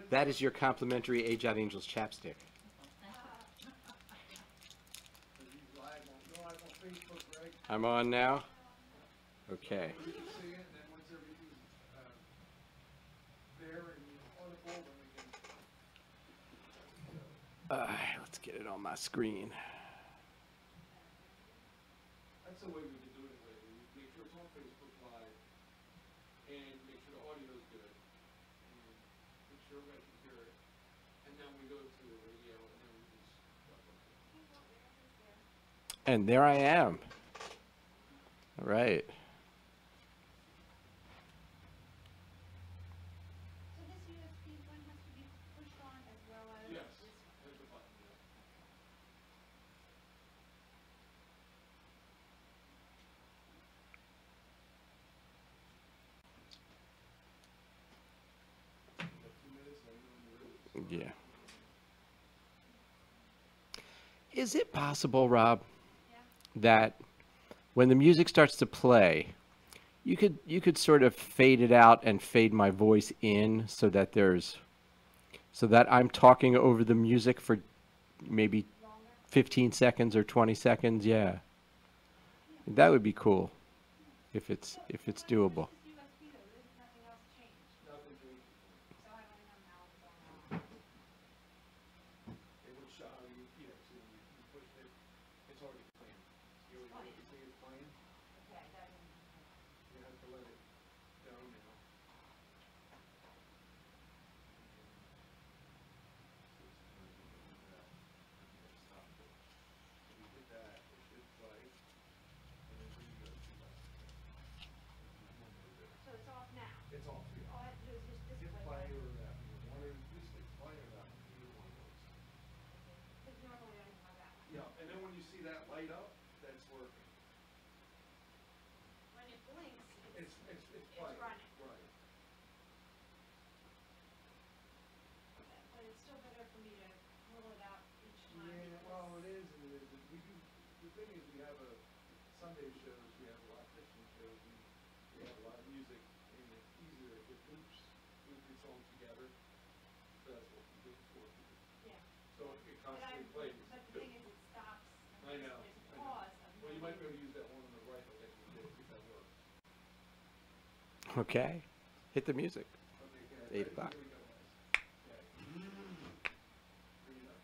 That is your complimentary Age Out Angels chapstick. I'm on now? Okay. Let's get it on my screen. That's the way we've been doing it lately. We make sure it's on Facebook Live and make sure the audio is good and make sure everybody can hear it. And then we go to the radio and then we just And there I am. All right. So this USB one has to be pushed on as well as yes, this one. hit the button. Yeah. Is it possible, Rob, that when the music starts to play, you could sort of fade it out and fade my voice in so that I'm talking over the music for maybe 15 seconds or 20 seconds? Yeah. That would be cool if it's doable. It's off. All I have to do is just hit play or that. One or just hit play or that. Either one of those. Because normally I don't have that one. Yeah, and then when you see that light up, that's working. When it blinks, It's running. Right. But it's still better for me to pull it out each time. Yeah, well, it is and it isn't. We do. The thing is, we have a Sunday shows. We have a lot of Christian shows. We have a lot of music, and it's easier if it loops the songs together. So that's what we do for people. Yeah. So it constantly plays. But the thing is, it stops. I know. There's a pause. Well, you might be able to use that one on the right that you did, if that works. Okay. Hit the music. Okay, 8 o'clock. Here we go, guys. Bring it up.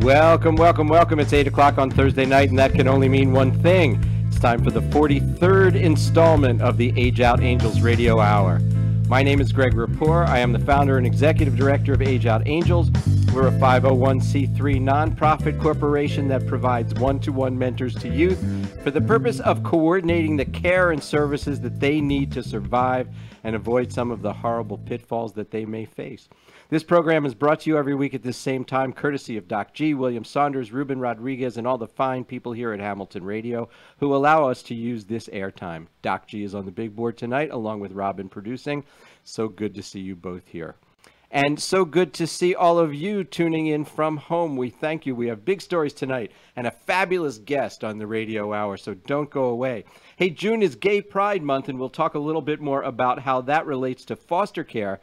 Welcome, welcome, welcome. It's 8 o'clock on Thursday night, and that can only mean one thing. It's time for the 43rd installment of the Age Out Angels Radio Hour. My name is Greg Rapport. I am the founder and executive director of Age Out Angels. We're a 501c3 nonprofit corporation that provides one-to-one mentors to youth for the purpose of coordinating the care and services that they need to survive and avoid some of the horrible pitfalls that they may face. This program is brought to you every week at this same time, courtesy of Doc G, William Saunders, Ruben Rodriguez, and all the fine people here at Hamilton Radio who allow us to use this airtime. Doc G is on the big board tonight, along with Robin producing. So good to see you both here. And so good to see all of you tuning in from home. We thank you. We have big stories tonight and a fabulous guest on the radio hour, so don't go away. Hey, June is Gay Pride Month, and we'll talk a little bit more about how that relates to foster care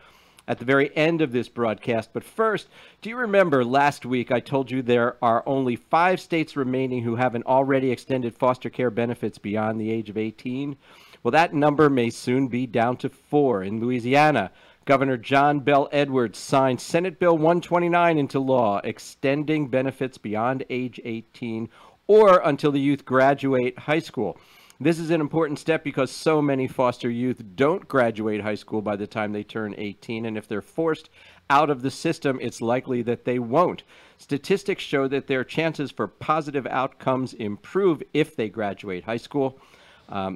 at the very end of this broadcast. But first, do you remember last week I told you there are only 5 states remaining who haven't already extended foster care benefits beyond the age of 18? Well, that number may soon be down to 4. In Louisiana, Governor John Bel Edwards signed Senate Bill 129 into law, extending benefits beyond age 18 or until the youth graduate high school. This is an important step because so many foster youth don't graduate high school by the time they turn 18, and if they're forced out of the system, it's likely that they won't. Statistics show that their chances for positive outcomes improve if they graduate high school.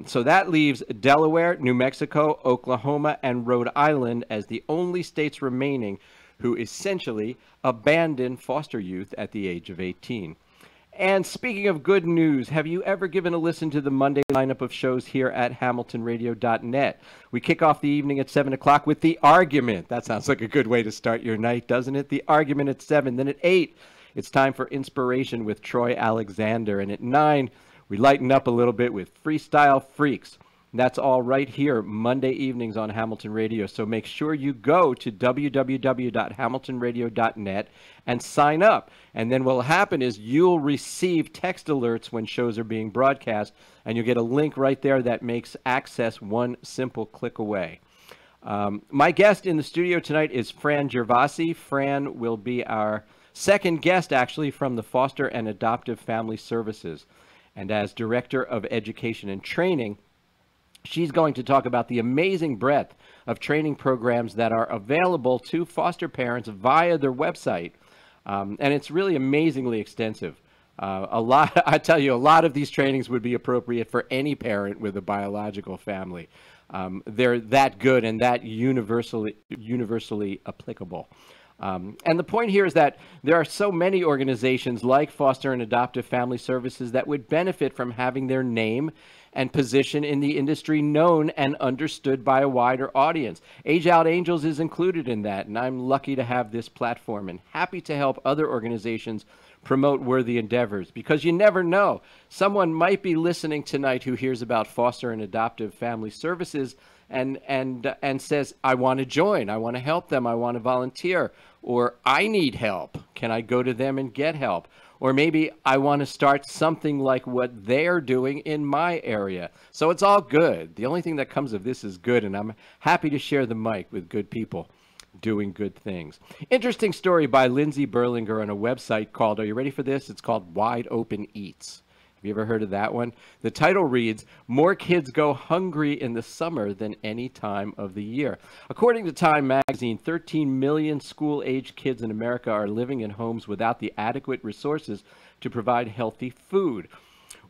So that leaves Delaware, New Mexico, Oklahoma, and Rhode Island as the only states remaining who essentially abandon foster youth at the age of 18. And speaking of good news, have you ever given a listen to the Monday lineup of shows here at hamiltonradio.net? We kick off the evening at 7 o'clock with The Argument. That sounds like a good way to start your night, doesn't it? The Argument at 7. Then at 8, it's time for Inspiration with Troy Alexander. And at 9, we lighten up a little bit with Freestyle Freaks. That's all right here, Monday evenings on Hamilton Radio. So make sure you go to www.hamiltonradio.net and sign up. And then what will happen is you'll receive text alerts when shows are being broadcast, and you'll get a link right there that makes access one simple click away. My guest in the studio tonight is Fran Gervasi. Fran will be our second guest, actually, from the Foster and Adoptive Family Services. And as Director of Education and Training, she's going to talk about the amazing breadth of training programs that are available to foster parents via their website. And it's really amazingly extensive. I tell you, a lot of these trainings would be appropriate for any parent with a biological family. They're that good and that universally applicable. And the point here is that there are so many organizations like Foster and Adoptive Family Services that would benefit from having their name and position in the industry known and understood by a wider audience. Age Out Angels is included in that, and I'm lucky to have this platform and happy to help other organizations promote worthy endeavors, because you never know. Someone might be listening tonight who hears about Foster and Adoptive Family Services and says, I want to join, I want to help them, I want to volunteer, or I need help. Can I go to them and get help? Or maybe I want to start something like what they're doing in my area. So it's all good. The only thing that comes of this is good, and I'm happy to share the mic with good people doing good things. Interesting story by Lindsay Berlinger on a website called, are you ready for this? It's called Wide Open Eats. Have you ever heard of that one? The title reads, More Kids Go Hungry in the Summer Than Any Time of the Year. According to Time magazine, 13 million school-aged kids in America are living in homes without the adequate resources to provide healthy food.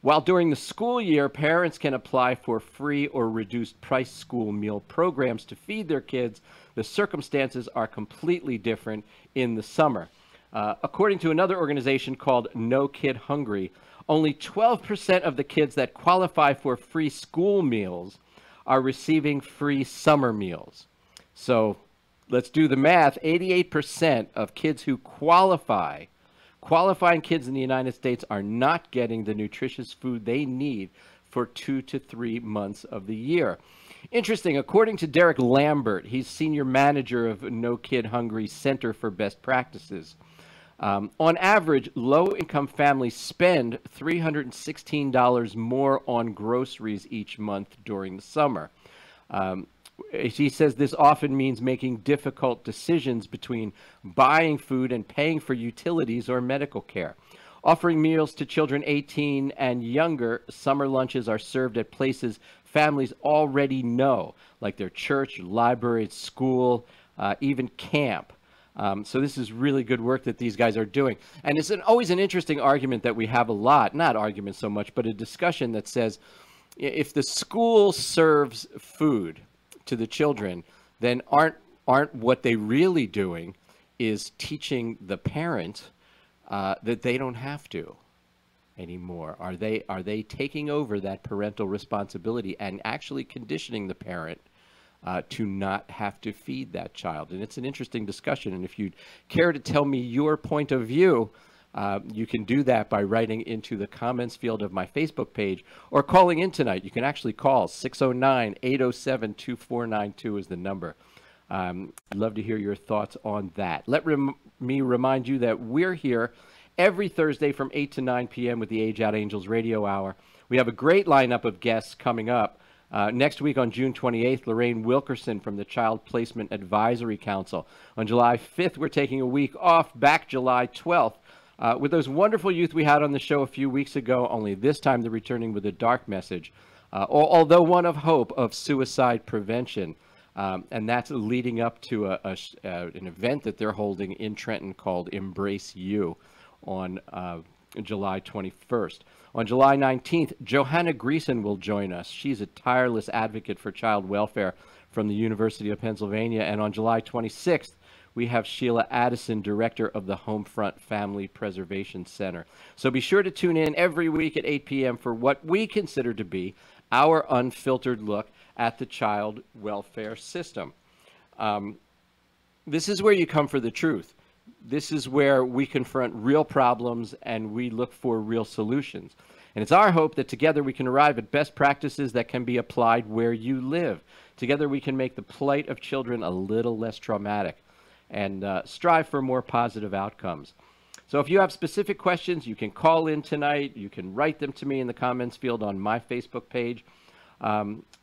While during the school year, parents can apply for free or reduced price school meal programs to feed their kids, the circumstances are completely different in the summer. According to another organization called No Kid Hungry, only 12% of the kids that qualify for free school meals are receiving free summer meals. So let's do the math. 88% of kids who qualifying kids in the United States are not getting the nutritious food they need for 2 to 3 months of the year. Interesting, according to Derek Lambert, he's senior manager of No Kid Hungry Center for Best Practices. On average, low-income families spend $316 more on groceries each month during the summer. He says this often means making difficult decisions between buying food and paying for utilities or medical care. Offering meals to children 18 and younger, summer lunches are served at places families already know, like their church, library, school, even camp. So this is really good work that these guys are doing. And it's always an interesting argument that we have a lot, not argument so much, but a discussion that says, if the school serves food to the children, then aren't what they really doing is teaching the parent that they don't have to anymore? Are they taking over that parental responsibility and actually conditioning the parent to not have to feed that child? And it's an interesting discussion. And if you'd care to tell me your point of view, you can do that by writing into the comments field of my Facebook page or calling in tonight. You can actually call 609-807-2492 is the number. I'd love to hear your thoughts on that. Let me remind you that we're here every Thursday from 8 to 9 p.m. with the Age Out Angels Radio Hour. We have a great lineup of guests coming up. Next week on June 28th, Lorraine Wilkerson from the Child Placement Advisory Council. On July 5th, we're taking a week off, back July 12th. With those wonderful youth we had on the show a few weeks ago, only this time they're returning with a dark message, although one of hope, of suicide prevention. And that's leading up to an event that they're holding in Trenton called Embrace You on July 21st. On July 19th, Johanna Greason will join us. She's a tireless advocate for child welfare from the University of Pennsylvania. And on July 26th, we have Sheila Addison, director of the Homefront Family Preservation Center. So be sure to tune in every week at 8 p.m. for what we consider to be our unfiltered look at the child welfare system. This is where you come for the truth. This is where we confront real problems and we look for real solutions. And it's our hope that together we can arrive at best practices that can be applied where you live. Together we can make the plight of children a little less traumatic and strive for more positive outcomes. So if you have specific questions, you can call in tonight. You can write them to me in the comments field on my Facebook page.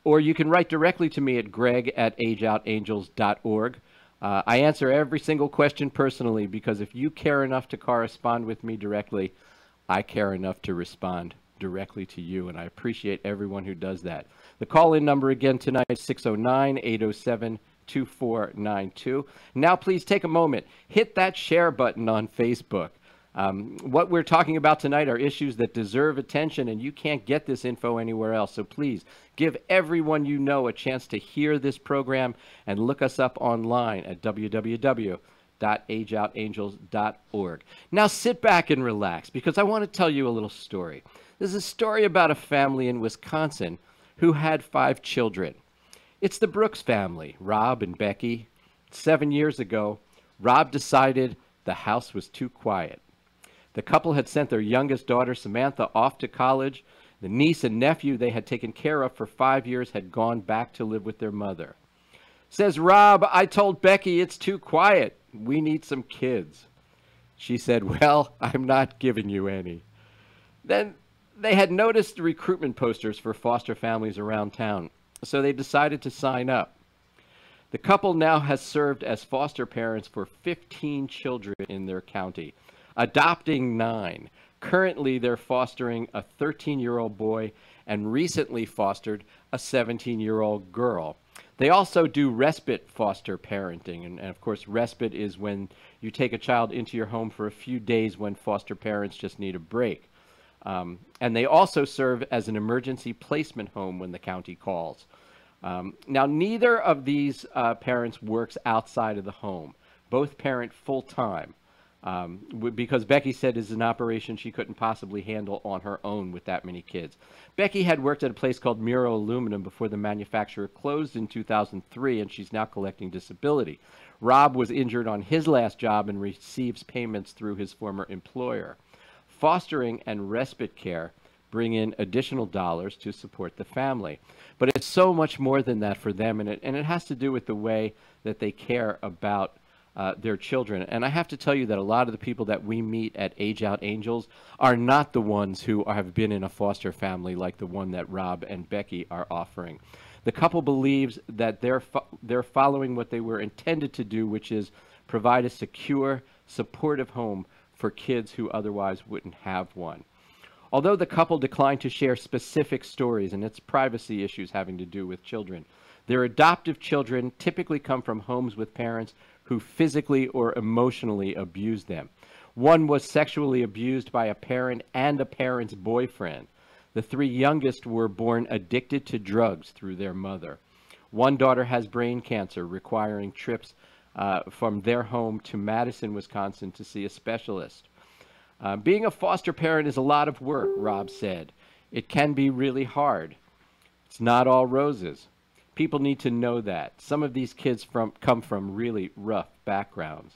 Or you can write directly to me at greg@ageoutangels.org. I answer every single question personally because if you care enough to correspond with me directly, I care enough to respond directly to you, and I appreciate everyone who does that. The call-in number again tonight is 609-807-2492. Now please take a moment, hit that share button on Facebook. What we're talking about tonight are issues that deserve attention, and you can't get this info anywhere else. So please give everyone you know a chance to hear this program and look us up online at www.ageoutangels.org. Now sit back and relax because I want to tell you a little story. This is a story about a family in Wisconsin who had 5 children. It's the Brooks family, Rob and Becky. 7 years ago, Rob decided the house was too quiet. The couple had sent their youngest daughter, Samantha, off to college. The niece and nephew they had taken care of for 5 years had gone back to live with their mother. Says Rob, I told Becky it's too quiet. We need some kids. She said, well, I'm not giving you any. Then they had noticed the recruitment posters for foster families around town, so they decided to sign up. The couple now has served as foster parents for 15 children in their county, adopting 9. Currently, they're fostering a 13-year-old boy and recently fostered a 17-year-old girl. They also do respite foster parenting, and of course, respite is when you take a child into your home for a few days when foster parents just need a break. And they also serve as an emergency placement home when the county calls. Now, neither of these parents works outside of the home. Both parent full-time. Because Becky said it's an operation she couldn't possibly handle on her own with that many kids. Becky had worked at a place called Miro Aluminum before the manufacturer closed in 2003, and she's now collecting disability. Rob was injured on his last job and receives payments through his former employer. Fostering and respite care bring in additional dollars to support the family. But it's so much more than that for them, and it has to do with the way that they care about their children. And I have to tell you that a lot of the people that we meet at Age Out Angels are not the ones who have been in a foster family like the one that Rob and Becky are offering. The couple believes that they're following what they were intended to do, which is provide a secure, supportive home for kids who otherwise wouldn't have one. Although the couple declined to share specific stories, and it's privacy issues having to do with children, their adoptive children typically come from homes with parents who physically or emotionally abuse them. One was sexually abused by a parent and a parent's boyfriend. The 3 youngest were born addicted to drugs through their mother. One daughter has brain cancer, requiring trips from their home to Madison, Wisconsin to see a specialist. Being a foster parent is a lot of work, Rob said. It can be really hard. It's not all roses. People need to know that. Some of these kids come from really rough backgrounds.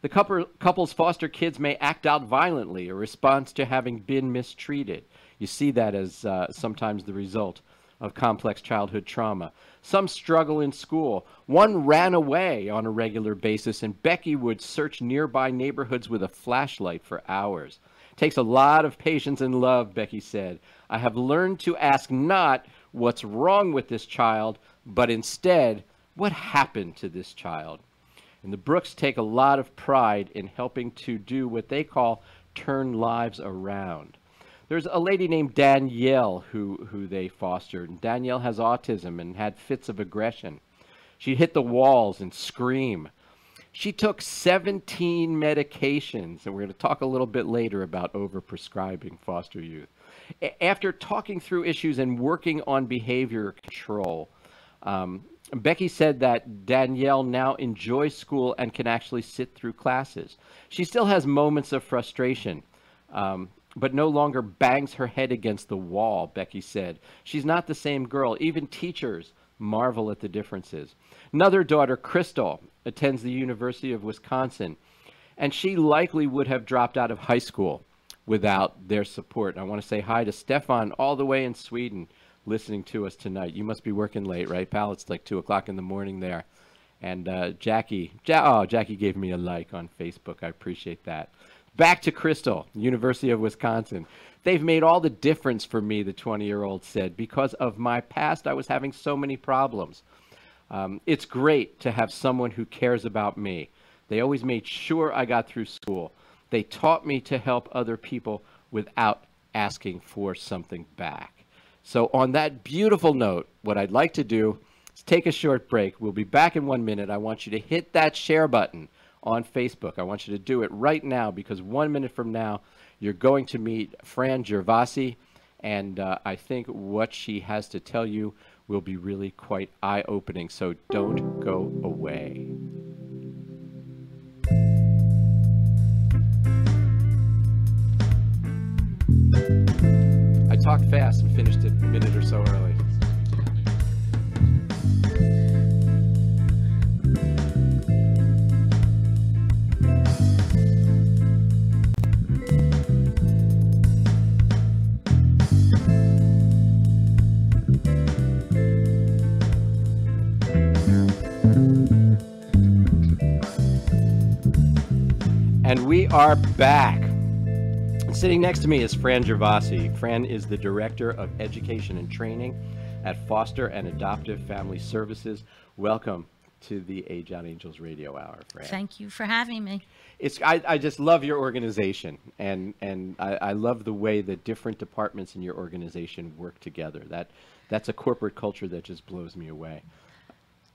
The couple's foster kids may act out violently, a response to having been mistreated. You see that as sometimes the result of complex childhood trauma. Some struggle in school. One ran away on a regular basis, and Becky would search nearby neighborhoods with a flashlight for hours. Takes a lot of patience and love, Becky said. I have learned to ask not what's wrong with this child, but instead, what happened to this child? And the Brooks take a lot of pride in helping to do what they call turn lives around. There's a lady named Danielle who they fostered. And Danielle has autism and had fits of aggression. She'd hit the walls and scream. She took 17 medications, and we're going to talk a little bit later about overprescribing foster youth. After talking through issues and working on behavior control, Becky said that Danielle now enjoys school and can actually sit through classes. She still has moments of frustration, but no longer bangs her head against the wall, Becky said. She's not the same girl. Even teachers marvel at the differences. Another daughter, Crystal, attends the University of Wisconsin, And she likely would have dropped out of high school without their support. I want to say hi to Stefan all the way in Sweden listening to us tonight. You must be working late, right, pal? It's like 2 o'clock in the morning there. And Jackie gave me a like on Facebook. I appreciate that. Back to Crystal, University of Wisconsin. They've made all the difference for me, the 20-year-old said. Because of my past, I was having so many problems. It's great to have someone who cares about me. They always made sure I got through school. They taught me to help other people without asking for something back. So on that beautiful note, what I'd like to do is take a short break. We'll be back in 1 minute. I want you to hit that share button on Facebook. I want you to do it right now, because 1 minute from now, you're going to meet Fran Gervasi, and I think what she has to tell you will be really quite eye-opening. So don't go away. I talked fast and finished it a minute or so early. And we are back. Sitting next to me is Fran Gervasi. Fran is the Director of Education and Training at Foster and Adoptive Family Services. Welcome to the Age Out Angels Radio Hour, Fran. Thank you for having me. I just love your organization, and I love the way that different departments in your organization work together. That's a corporate culture that just blows me away.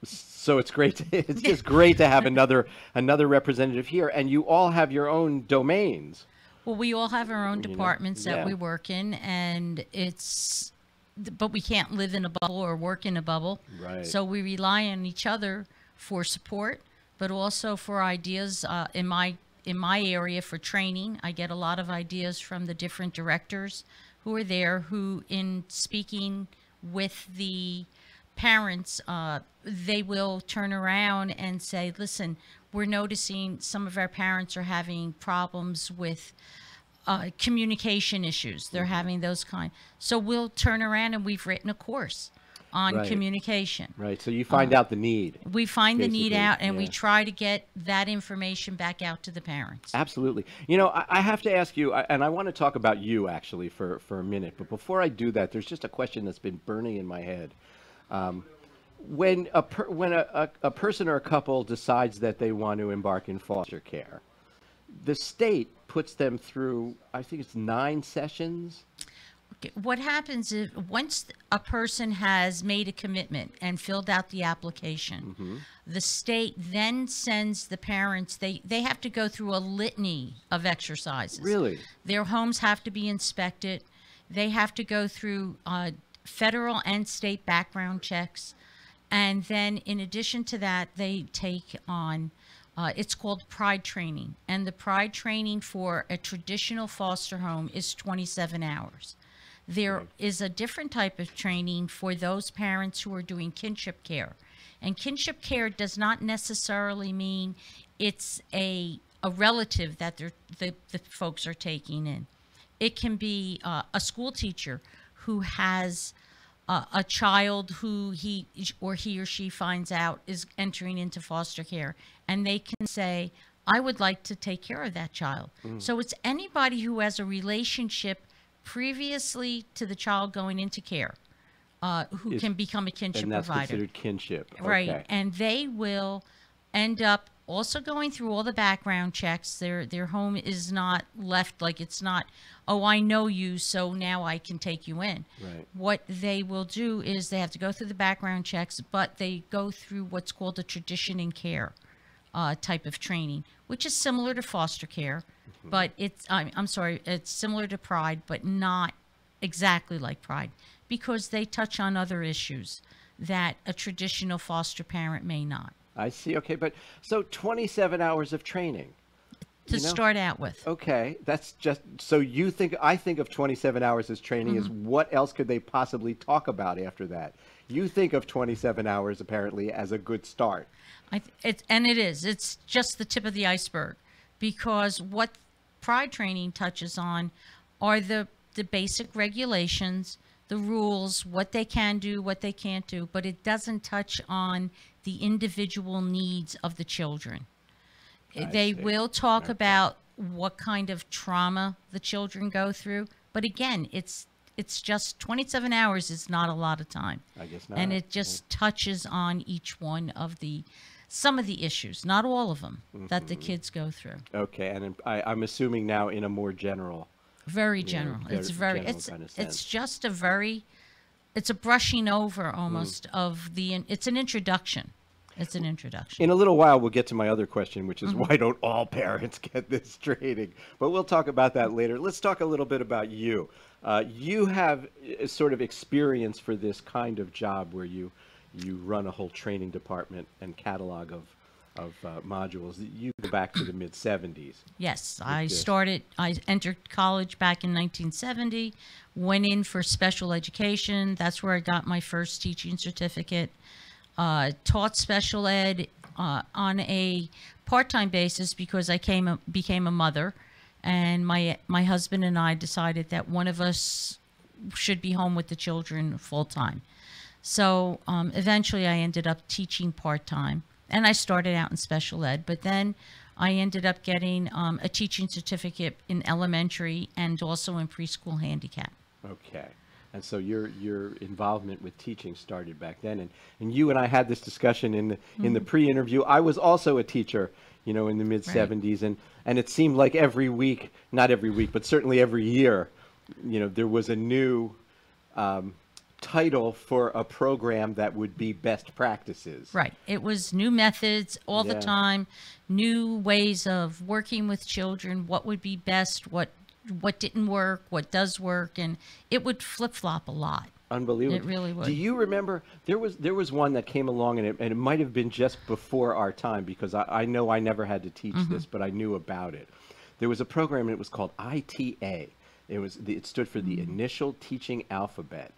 So it's great. It's just great to have another representative here, and you all have your own domains. Well, we all have our own departments that we work in, and but we can't live in a bubble or work in a bubble. Right. So we rely on each other for support, but also for ideas. In my area for training, I get a lot of ideas from the different directors who are there, who, in speaking with the parents, they will turn around and say, listen, we're noticing some of our parents are having problems with communication issues. They're having those kind. So we'll turn around, and we've written a course on communication. Right. So you find out the need. We find the need out, and we yeah. try to get that information back out to the parents. Absolutely. You know, I have to ask you, and I want to talk about you actually for a minute. But before I do that, there's just a question that's been burning in my head. When a person or a couple decides that they want to embark in foster care, the state puts them through, I think it's 9 sessions. Okay. What happens is, once a person has made a commitment and filled out the application, the state then sends the parents, they have to go through a litany of exercises. Really? Their homes have to be inspected. They have to go through federal and state background checks. And then in addition to that, they take on, it's called PRIDE training. And the PRIDE training for a traditional foster home is 27 hours. There is a different type of training for those parents who are doing kinship care. And kinship care does not necessarily mean it's a relative that the folks are taking in. It can be a school teacher who has a child who he or she finds out is entering into foster care, and they can say, I would like to take care of that child. So it's anybody who has a relationship previously to the child going into care who can become a kinship provider. And that's considered kinship. Right. Okay. And they will end up also going through all the background checks. Their home is not left like it's not, oh, I know you, so now I can take you in. Right. What they will do is they have to go through the background checks, but they go through what's called a tradition in care type of training, which is similar to foster care, but it's, I'm sorry, it's similar to PRIDE, but not exactly like PRIDE, because they touch on other issues that a traditional foster parent may not. I see. Okay, but so 27 hours of training to start out with. Okay, that's just, so you think, I think of 27 hours as training as what else could they possibly talk about after that? You think of 27 hours apparently as a good start. It is. It's just the tip of the iceberg, because what pride training touches on are the basic regulations, the rules, what they can do, what they can't do, but it doesn't touch on the individual needs of the children. They see. will talk Okay. about what kind of trauma the children go through, but again, it's just 27 hours is not a lot of time. I guess not. And it just touches on each one of some of the issues, not all of them, that the kids go through. Okay, and I'm assuming now in a more general. Very general. It's very general it's kind of sense. it's just it's a brushing over almost of it's an introduction. It's an introduction. In a little while, we'll get to my other question, which is why don't all parents get this training? But we'll talk about that later. Let's talk a little bit about you. You have a sort of experience for this kind of job where you run a whole training department and catalog of modules. You go back to the mid-'70s. Yes, this. I entered college back in 1970, went in for special education. That's where I got my first teaching certificate. Taught special ed on a part-time basis because I became a mother, and my husband and I decided that one of us should be home with the children full-time. So eventually I ended up teaching part-time, and I started out in special ed, but then I ended up getting a teaching certificate in elementary and also in preschool handicap. Okay. And so your involvement with teaching started back then, and you and I had this discussion in the pre-interview. I was also a teacher, in the mid-'70s, and it seemed like every week, not every week, but certainly every year, there was a new title for a program that would be best practices. Right. It was new methods all the Yeah. time, new ways of working with children, what would be best, what didn't work, what does work, and it would flip-flop a lot. Unbelievable. It really would. Do you remember there was one that came along, and it might have been just before our time, because I know I never had to teach this, but I knew about it. There was a program, and it was called ITA. It stood for the Initial Teaching Alphabet,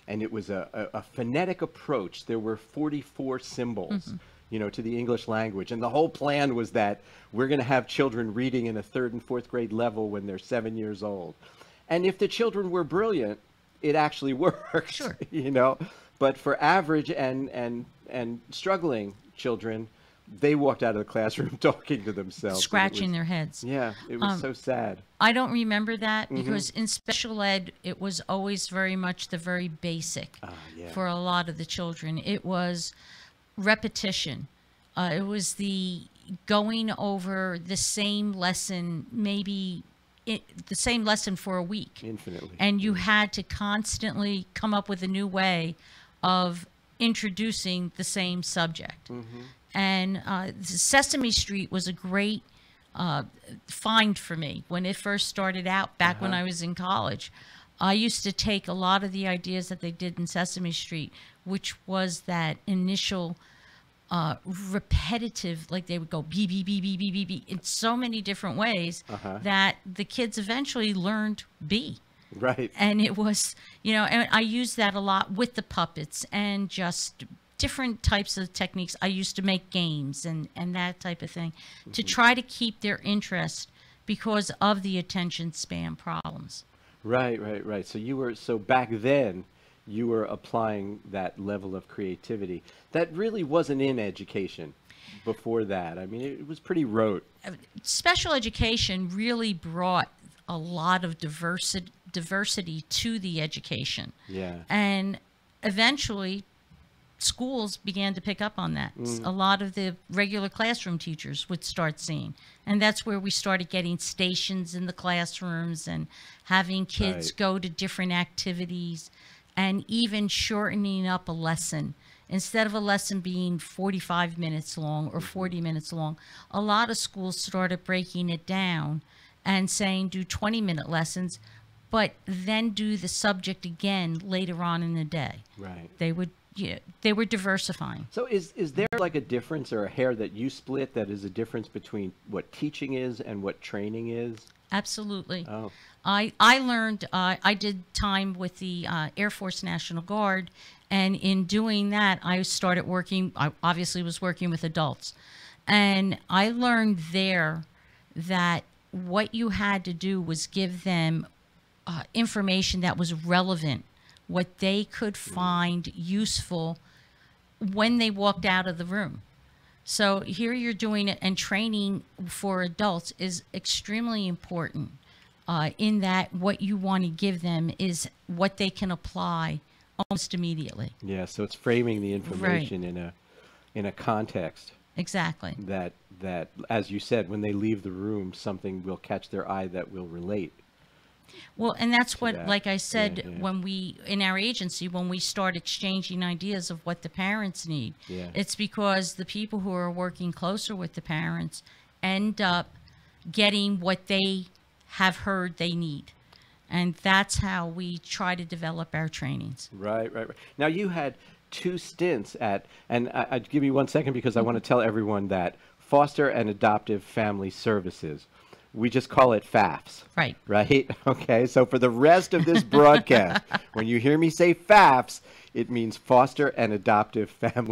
and it was a phonetic approach. There were 44 symbols. To the English language. And the whole plan was that we're going to have children reading in a 3rd and 4th grade level when they're 7 years old. And if the children were brilliant, it actually worked. Sure. But for average and struggling children, they walked out of the classroom talking to themselves. Scratching their heads. Yeah, it was so sad. I don't remember that because in special ed, it was always very much the very basic Yeah. for a lot of the children. It was repetition. It was the going over the same lesson, maybe the same lesson for a week. Infinitely. And you had to constantly come up with a new way of introducing the same subject. And Sesame Street was a great find for me when it first started out back when I was in college. I used to take a lot of the ideas that they did in Sesame Street, which was that initial repetitive, like they would go beep, beep, beep, beep, beep, beep, beep, in so many different ways that the kids eventually learned B. Right. And it was, and I used that a lot with the puppets and just different types of techniques. I used to make games and that type of thing to try to keep their interest because of the attention span problems. Right. So back then, you were applying that level of creativity that really wasn't in education before that. I mean, it was pretty rote. Special education really brought a lot of diversity to the education. Yeah. And eventually, schools began to pick up on that. A lot of the regular classroom teachers would start seeing. And that's where we started getting stations in the classrooms and having kids go to different activities and even shortening up a lesson. Instead of a lesson being 45 minutes long or 40 minutes long, a lot of schools started breaking it down and saying do 20-minute lessons, but then do the subject again later on in the day. Right. They were diversifying. So is there like a difference or a hair that you split that is a difference between what teaching is and what training is? Absolutely. Oh. I learned, I did time with the Air Force National Guard, and in doing that, I started working, I obviously was working with adults, and I learned there that what you had to do was give them information that was relevant, what they could find useful when they walked out of the room. So here you're doing it, and training for adults is extremely important in that what you want to give them is what they can apply almost immediately. Yeah, so it's framing the information in a context. Exactly. That, as you said, when they leave the room, something will catch their eye that will relate. Well, and that's what, that. like I said, Yeah. when we, in our agency, when we start exchanging ideas of what the parents need, Yeah. it's because the people who are working closer with the parents end up getting what they have heard they need. And that's how we try to develop our trainings. Right. Now, you had 2 stints at, and I'd give you 1 second because I want to tell everyone that Foster and Adoptive Family Services, we just call it FAFS. Right. Right? Okay, so for the rest of this broadcast, when you hear me say FAFS, it means Foster and Adoptive Family